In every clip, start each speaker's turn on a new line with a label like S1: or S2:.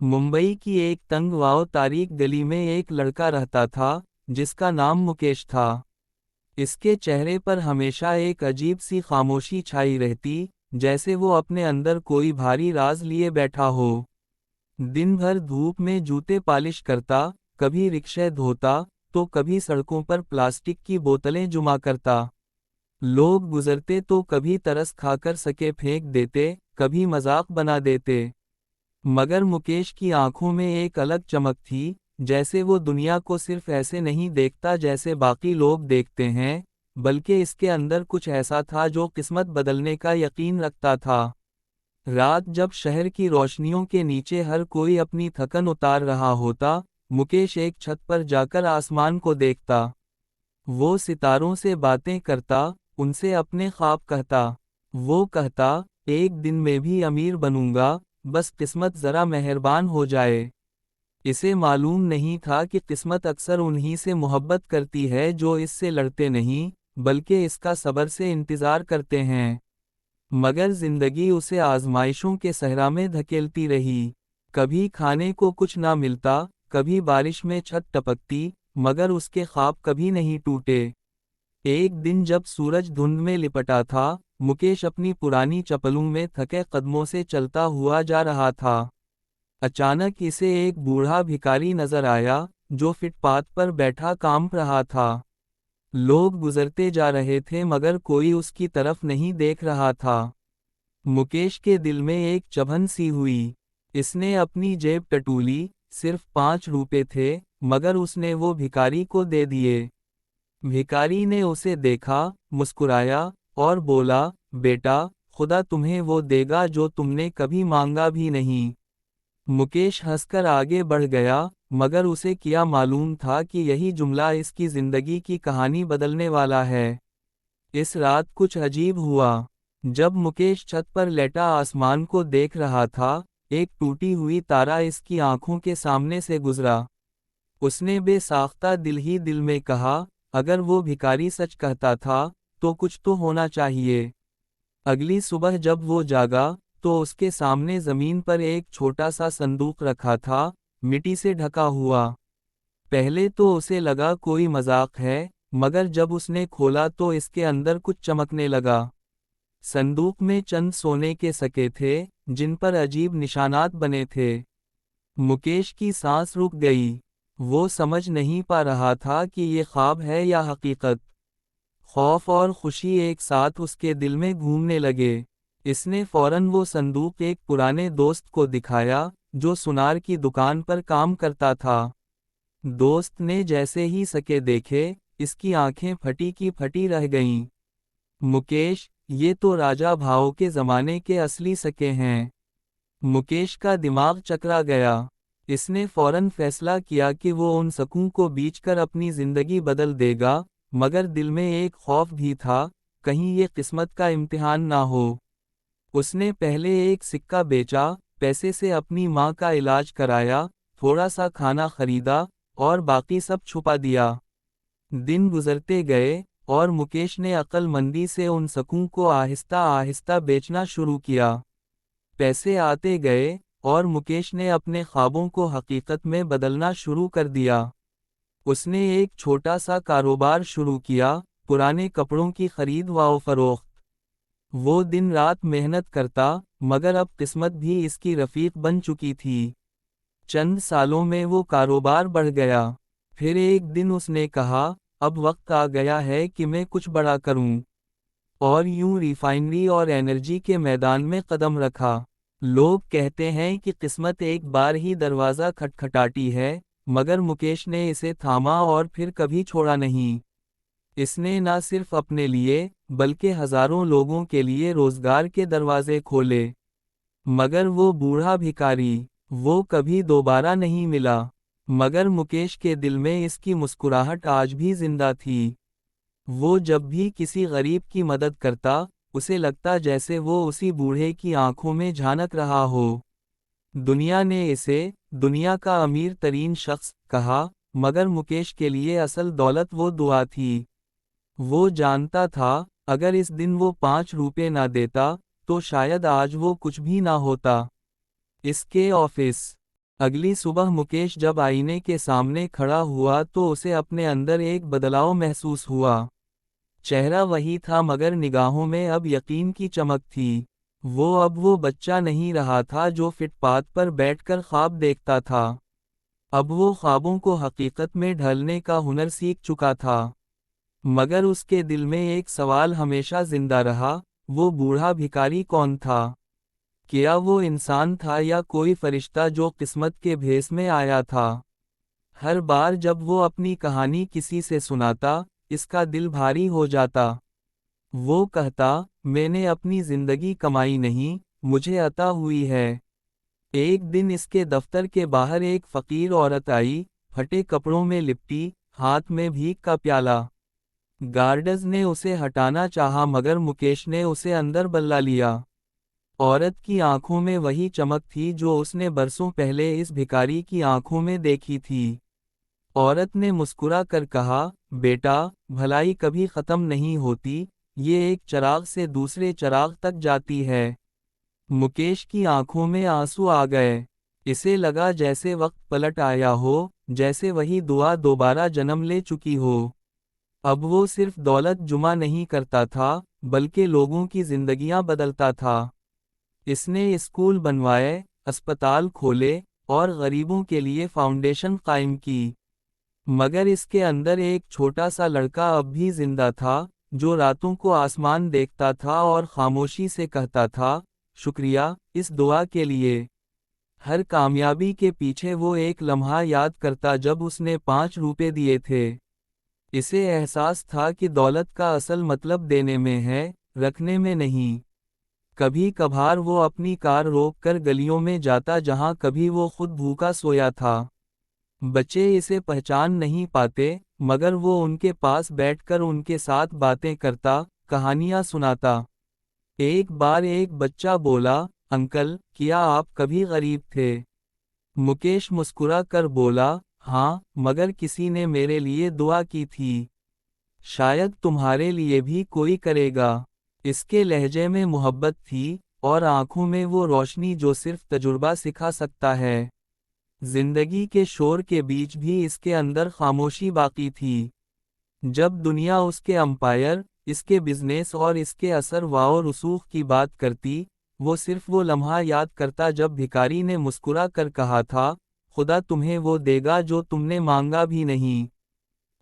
S1: मुंबई की एक तंग वाव तारीख गली में एक लड़का रहता था, जिसका नाम मुकेश था। इसके चेहरे पर हमेशा एक अजीब सी खामोशी छाई रहती, जैसे वो अपने अंदर कोई भारी राज लिए बैठा हो। दिन भर धूप में जूते पॉलिश करता, कभी रिक्शा धोता, तो कभी सड़कों पर प्लास्टिक की बोतलें जमा करता। लोग गुजरते तो कभी तरस खाकर सके फेंक देते, कभी मजाक बना देते। मगर मुकेश की आंखों में एक अलग चमक थी, जैसे वो दुनिया को सिर्फ ऐसे नहीं देखता जैसे बाकी लोग देखते हैं, बल्कि इसके अंदर कुछ ऐसा था जो किस्मत बदलने का यकीन रखता था। रात जब शहर की रोशनियों के नीचे हर कोई अपनी थकन उतार रहा होता, मुकेश एक छत पर जाकर आसमान को देखता। वो सितारों से बातें करता, उनसे अपने ख्वाब कहता। वो कहता, एक दिन मैं भी अमीर बनूंगा, बस किस्मत जरा मेहरबान हो जाए। इसे मालूम नहीं था कि किस्मत अक्सर उन्हीं से मोहब्बत करती है जो इससे लड़ते नहीं, बल्कि इसका सब्र से इंतजार करते हैं। मगर जिंदगी उसे आजमाइशों के सहरा में धकेलती रही। कभी खाने को कुछ ना मिलता, कभी बारिश में छत टपकती, मगर उसके ख्वाब कभी नहीं टूटे। एक दिन जब सूरज धुंध में लिपटा था, मुकेश अपनी पुरानी चप्पलों में थके कदमों से चलता हुआ जा रहा था। अचानक इसे एक बूढ़ा भिखारी नजर आया, जो फुटपाथ पर बैठा काम रहा था। लोग गुजरते जा रहे थे मगर कोई उसकी तरफ नहीं देख रहा था। मुकेश के दिल में एक चुभन सी हुई। इसने अपनी जेब टटोली, सिर्फ 5 रुपए थे, मगर उसने वो भिखारी को दे दिए। भिखारी ने उसे देखा, मुस्कुराया, और बोला, बेटा, खुदा तुम्हें वो देगा जो तुमने कभी मांगा भी नहीं। मुकेश हंसकर आगे बढ़ गया, मगर उसे क्या मालूम था कि यही जुमला इसकी जिंदगी की कहानी बदलने वाला है। इस रात कुछ अजीब हुआ। जब मुकेश छत पर लेटा आसमान को देख रहा था, एक टूटी हुई तारा इसकी आंखों के सामने से गुजरा। उसने बेसाख्ता दिल ही दिल में कहा, अगर वो भिखारी सच कहता था, तो कुछ तो होना चाहिए। अगली सुबह जब वो जागा, तो उसके सामने जमीन पर एक छोटा सा संदूक रखा था, मिट्टी से ढका हुआ। पहले तो उसे लगा कोई मजाक है, मगर जब उसने खोला तो इसके अंदर कुछ चमकने लगा। संदूक में चंद सोने के सिक्के थे, जिन पर अजीब निशानात बने थे। मुकेश की सांस रुक गई। वो समझ नहीं पा रहा था कि ये ख्वाब है या हकीकत। खौफ और खुशी एक साथ उसके दिल में घूमने लगे। इसने फौरन वो संदूक एक पुराने दोस्त को दिखाया, जो सुनार की दुकान पर काम करता था। दोस्त ने जैसे ही सिक्के देखे, इसकी आंखें फटी की फटी रह गईं। मुकेश, ये तो राजा भाऊ के जमाने के असली सिक्के हैं। मुकेश का दिमाग चकरा गया। इसने फौरन फैसला किया कि वो उन सिक्कों को बेचकर अपनी जिंदगी बदल देगा, मगर दिल में एक खौफ भी था, कहीं ये किस्मत का इम्तिहान ना हो। उसने पहले एक सिक्का बेचा, पैसे से अपनी माँ का इलाज कराया, थोड़ा सा खाना खरीदा, और बाकी सब छुपा दिया। दिन गुजरते गए, और मुकेश ने अक्लमंदी से उन सिक्कों को आहिस्ता आहिस्ता बेचना शुरू किया। पैसे आते गए, और मुकेश ने अपने ख्वाबों को हकीकत में बदलना शुरू कर दिया। उसने एक छोटा सा कारोबार शुरू किया, पुराने कपड़ों की खरीद व फरोख्त। वो दिन रात मेहनत करता, मगर अब किस्मत भी इसकी रफीक बन चुकी थी। चंद सालों में वो कारोबार बढ़ गया। फिर एक दिन उसने कहा, अब वक्त आ गया है कि मैं कुछ बड़ा करूं। और यूं रिफाइनरी और एनर्जी के मैदान में कदम रखा। लोग कहते हैं कि किस्मत एक बार ही दरवाज़ा खटखटाती है, मगर मुकेश ने इसे थामा और फिर कभी छोड़ा नहीं। इसने न सिर्फ अपने लिए, बल्कि हजारों लोगों के लिए रोजगार के दरवाजे खोले। मगर वो बूढ़ा भिखारी, वो कभी दोबारा नहीं मिला। मगर मुकेश के दिल में इसकी मुस्कुराहट आज भी जिंदा थी। वो जब भी किसी गरीब की मदद करता, उसे लगता जैसे वो उसी बूढ़े की आंखों में झांक रहा हो। दुनिया ने इसे दुनिया का अमीर तरीन शख्स कहा, मगर मुकेश के लिए असल दौलत वो दुआ थी। वो जानता था, अगर इस दिन वो 5 रुपए ना देता, तो शायद आज वो कुछ भी ना होता। इसके ऑफिस अगली सुबह मुकेश जब आईने के सामने खड़ा हुआ तो उसे अपने अंदर एक बदलाव महसूस हुआ। चेहरा वही था मगर निगाहों में अब यकीन की चमक थी। अब वो बच्चा नहीं रहा था जो फुटपाथ पर बैठकर ख्वाब देखता था। अब वो ख्वाबों को हकीकत में ढलने का हुनर सीख चुका था। मगर उसके दिल में एक सवाल हमेशा जिंदा रहा, वो बूढ़ा भिखारी कौन था? क्या वो इंसान था या कोई फरिश्ता जो किस्मत के भेस में आया था? हर बार जब वो अपनी कहानी किसी से सुनाता, इसका दिल भारी हो जाता। वो कहता, मैंने अपनी जिंदगी कमाई नहीं, मुझे अता हुई है। एक दिन इसके दफ्तर के बाहर एक फकीर औरत आई, फटे कपड़ों में लिपटी, हाथ में भीख का प्याला। गार्डज ने उसे हटाना चाहा मगर मुकेश ने उसे अंदर बल्ला लिया। औरत की आंखों में वही चमक थी जो उसने बरसों पहले इस भिखारी की आंखों में देखी थी। औरत ने मुस्कुरा कर कहा, बेटा, भलाई कभी खत्म नहीं होती, ये एक चिराग से दूसरे चिराग तक जाती है। मुकेश की आंखों में आंसू आ गए। इसे लगा जैसे वक्त पलट आया हो, जैसे वही दुआ दोबारा जन्म ले चुकी हो। अब वो सिर्फ दौलत जुमा नहीं करता था, बल्कि लोगों की जिंदगियां बदलता था। इसने स्कूल बनवाए, अस्पताल खोले और गरीबों के लिए फाउंडेशन कायम की। मगर इसके अंदर एक छोटा सा लड़का अब भी जिंदा था, जो रातों को आसमान देखता था और खामोशी से कहता था, शुक्रिया इस दुआ के लिए। हर कामयाबी के पीछे वो एक लम्हा याद करता जब उसने 5 रुपए दिए थे। इसे एहसास था कि दौलत का असल मतलब देने में है, रखने में नहीं। कभी कभार वो अपनी कार रोक कर गलियों में जाता जहां कभी वो खुद भूखा सोया था। बच्चे इसे पहचान नहीं पाते, मगर वो उनके पास बैठकर उनके साथ बातें करता, कहानियां सुनाता। एक बार एक बच्चा बोला, अंकल, क्या आप कभी गरीब थे? मुकेश मुस्कुरा कर बोला, हाँ, मगर किसी ने मेरे लिए दुआ की थी। शायद तुम्हारे लिए भी कोई करेगा। इसके लहजे में मोहब्बत थी, और आंखों में वो रोशनी जो सिर्फ तजुर्बा सिखा सकता है। जिंदगी के शोर के बीच भी इसके अंदर खामोशी बाकी थी। जब दुनिया उसके अंपायर, इसके बिजनेस और इसके असर व रसूख की बात करती, वो सिर्फ वो लम्हा याद करता जब भिखारी ने मुस्कुरा कर कहा था, खुदा तुम्हें वो देगा जो तुमने मांगा भी नहीं।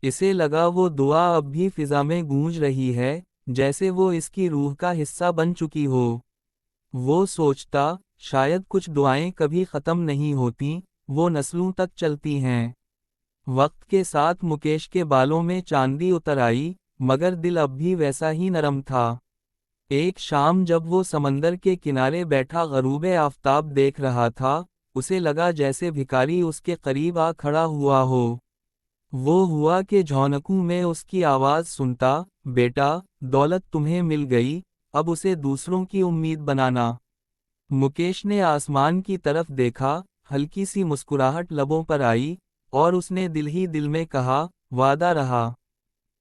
S1: इसे लगा वो दुआ अब भी फिजा में गूंज रही है, जैसे वो इसकी रूह का हिस्सा बन चुकी हो। वो सोचता, शायद कुछ दुआएं कभी ख़त्म नहीं होती, वो नस्लों तक चलती हैं। वक्त के साथ मुकेश के बालों में चांदी उतर आई, मगर दिल अब भी वैसा ही नरम था। एक शाम जब वो समंदर के किनारे बैठा ग़रूब आफ़ताब देख रहा था, उसे लगा जैसे भिखारी उसके करीब आ खड़ा हुआ हो। वो हुआ कि झौनकों में उसकी आवाज़ सुनता, बेटा, दौलत तुम्हें मिल गई, अब उसे दूसरों की उम्मीद बनाना। मुकेश ने आसमान की तरफ देखा, हल्की सी मुस्कुराहट लबों पर आई, और उसने दिल ही दिल में कहा, वादा रहा।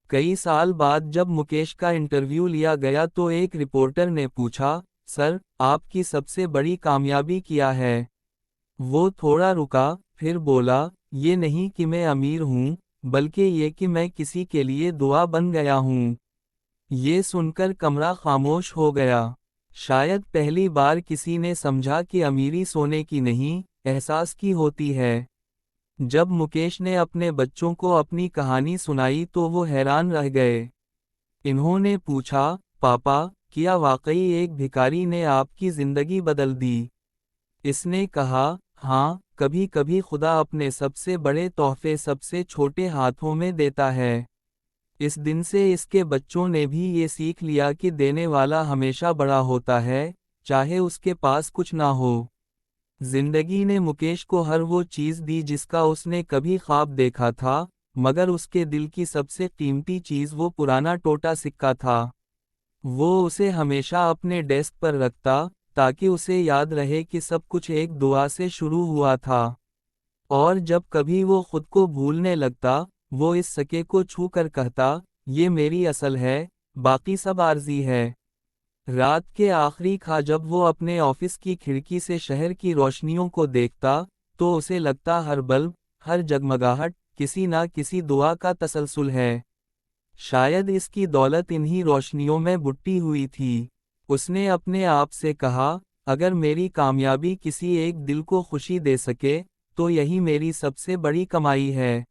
S1: कई साल बाद जब मुकेश का इंटरव्यू लिया गया तो एक रिपोर्टर ने पूछा, सर, आपकी सबसे बड़ी कामयाबी क्या है? वो थोड़ा रुका, फिर बोला, ये नहीं कि मैं अमीर हूँ, बल्कि ये कि मैं किसी के लिए दुआ बन गया हूँ। ये सुनकर कमरा खामोश हो गया। शायद पहली बार किसी ने समझा कि अमीरी सोने की नहीं, एहसास की होती है। जब मुकेश ने अपने बच्चों को अपनी कहानी सुनाई तो वो हैरान रह गए। इन्होंने पूछा, पापा, क्या वाकई एक भिखारी ने आपकी जिंदगी बदल दी? इसने कहा, हाँ, कभी कभी खुदा अपने सबसे बड़े तोहफे सबसे छोटे हाथों में देता है। इस दिन से इसके बच्चों ने भी ये सीख लिया कि देने वाला हमेशा बड़ा होता है, चाहे उसके पास कुछ ना हो। जिंदगी ने मुकेश को हर वो चीज़ दी जिसका उसने कभी ख्वाब देखा था, मगर उसके दिल की सबसे कीमती चीज़ वो पुराना टोटा सिक्का था। वो उसे हमेशा अपने डेस्क पर रखता, ताकि उसे याद रहे कि सब कुछ एक दुआ से शुरू हुआ था। और जब कभी वो खुद को भूलने लगता, वो इस सिक्के को छू कर कहता, ये मेरी असल है, बाकी सब आर्जी है। रात के आखिरी खा जब वो अपने ऑफिस की खिड़की से शहर की रोशनियों को देखता, तो उसे लगता हर बल्ब, हर जगमगाहट, किसी ना किसी दुआ का तसलसल है। शायद इसकी दौलत इन्हीं रोशनियों में बुटी हुई थी। उसने अपने आप से कहा, अगर मेरी कामयाबी किसी एक दिल को खुशी दे सके, तो यही मेरी सबसे बड़ी कमाई है।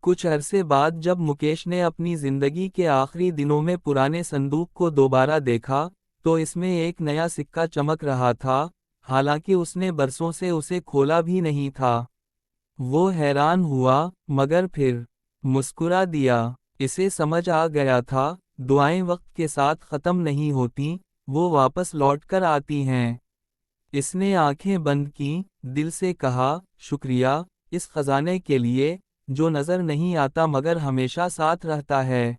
S1: कुछ अरसे बाद जब मुकेश ने अपनी जिंदगी के आखिरी दिनों में पुराने संदूक को दोबारा देखा, तो इसमें एक नया सिक्का चमक रहा था, हालांकि उसने बरसों से उसे खोला भी नहीं था। वो हैरान हुआ, मगर फिर मुस्कुरा दिया। इसे समझ आ गया था, दुआएं वक्त के साथ खत्म नहीं होती, वो वापस लौट कर आती हैं। इसने आंखें बंद की, दिल से कहा, शुक्रिया, इस खजाने के लिए, जो नजर नहीं आता मगर हमेशा साथ रहता है।